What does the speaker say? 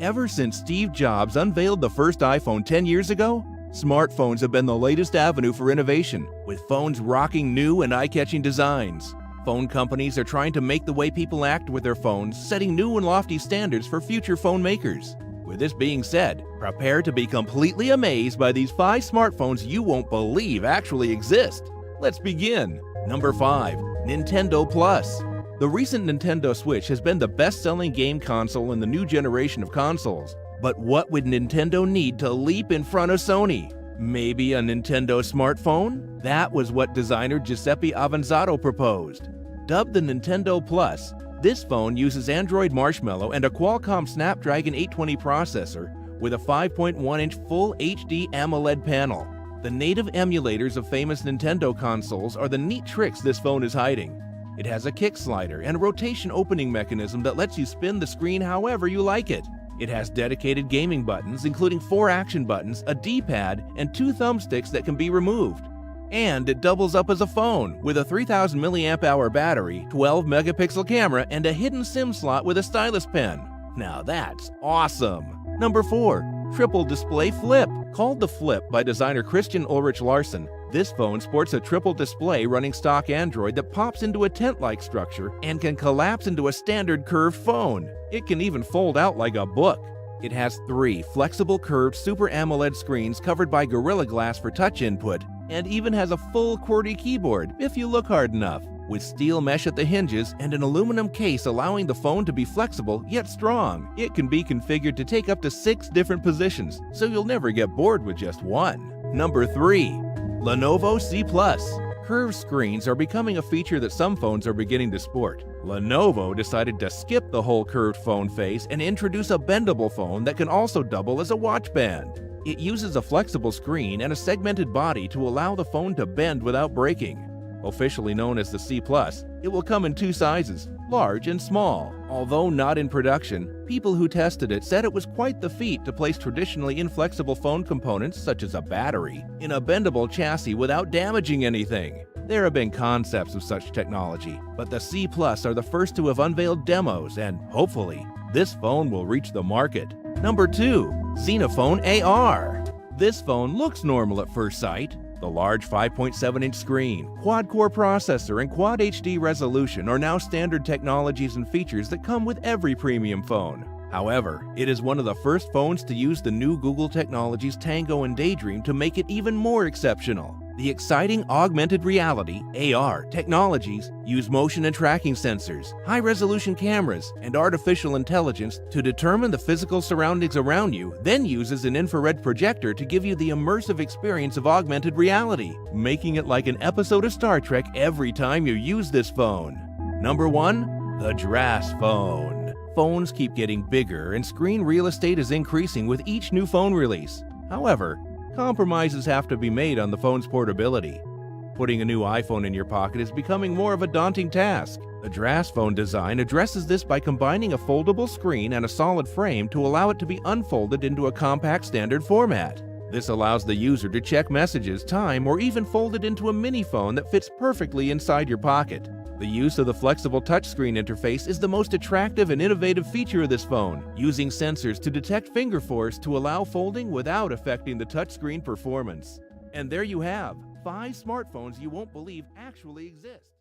Ever since Steve Jobs unveiled the first iPhone 10 years ago, smartphones have been the latest avenue for innovation, with phones rocking new and eye-catching designs. Phone companies are trying to make the way people act with their phones, setting new and lofty standards for future phone makers. With this being said, prepare to be completely amazed by these 5 smartphones you won't believe actually exist. Let's begin. Number 5. Nintendo Plus. The recent Nintendo Switch has been the best-selling game console in the new generation of consoles. But what would Nintendo need to leap in front of Sony? Maybe a Nintendo smartphone? That was what designer Giuseppe Avanzato proposed. Dubbed the Nintendo Plus, this phone uses Android Marshmallow and a Qualcomm Snapdragon 820 processor with a 5.1-inch Full HD AMOLED panel. The native emulators of famous Nintendo consoles are the neat tricks this phone is hiding. It has a kick slider and a rotation opening mechanism that lets you spin the screen however you like it. It has dedicated gaming buttons, including 4 action buttons, a D-pad, and 2 thumbsticks that can be removed. And it doubles up as a phone with a 3000 mAh battery, 12 megapixel camera, and a hidden SIM slot with a stylus pen. Now that's awesome! Number 4. Triple Display Flip. Called the Flip by designer Christian Ulrich Larsen, this phone sports a triple display running stock Android that pops into a tent-like structure and can collapse into a standard curved phone. It can even fold out like a book. It has 3 flexible curved Super AMOLED screens covered by Gorilla Glass for touch input, and even has a full QWERTY keyboard if you look hard enough, with steel mesh at the hinges and an aluminum case allowing the phone to be flexible yet strong. It can be configured to take up to 6 different positions, so you'll never get bored with just one. Number 3. Lenovo C Plus. Curved screens are becoming a feature that some phones are beginning to sport. Lenovo decided to skip the whole curved phone phase and introduce a bendable phone that can also double as a watch band. It uses a flexible screen and a segmented body to allow the phone to bend without breaking. Officially known as the C Plus, it will come in 2 sizes, large and small. Although not in production, people who tested it said it was quite the feat to place traditionally inflexible phone components, such as a battery, in a bendable chassis without damaging anything. There have been concepts of such technology, but the C Plus are the first to have unveiled demos, and hopefully, this phone will reach the market. Number 2. Xena Phone AR. This phone looks normal at first sight. The large 5.7-inch screen, quad-core processor, and Quad HD resolution are now standard technologies and features that come with every premium phone. However, it is one of the first phones to use the new Google Technologies Tango and Daydream to make it even more exceptional. The exciting augmented reality (AR) technologies use motion and tracking sensors, high-resolution cameras, and artificial intelligence to determine the physical surroundings around you, then uses an infrared projector to give you the immersive experience of augmented reality, making it like an episode of Star Trek every time you use this phone. Number 1. The Dras Phone. Phones keep getting bigger and screen real estate is increasing with each new phone release. However, compromises have to be made on the phone's portability. Putting a new iPhone in your pocket is becoming more of a daunting task. The Dras Phone design addresses this by combining a foldable screen and a solid frame to allow it to be unfolded into a compact standard format. This allows the user to check messages, time, or even fold it into a mini phone that fits perfectly inside your pocket. The use of the flexible touchscreen interface is the most attractive and innovative feature of this phone, using sensors to detect finger force to allow folding without affecting the touchscreen performance. And there you have 5 smartphones you won't believe actually exist.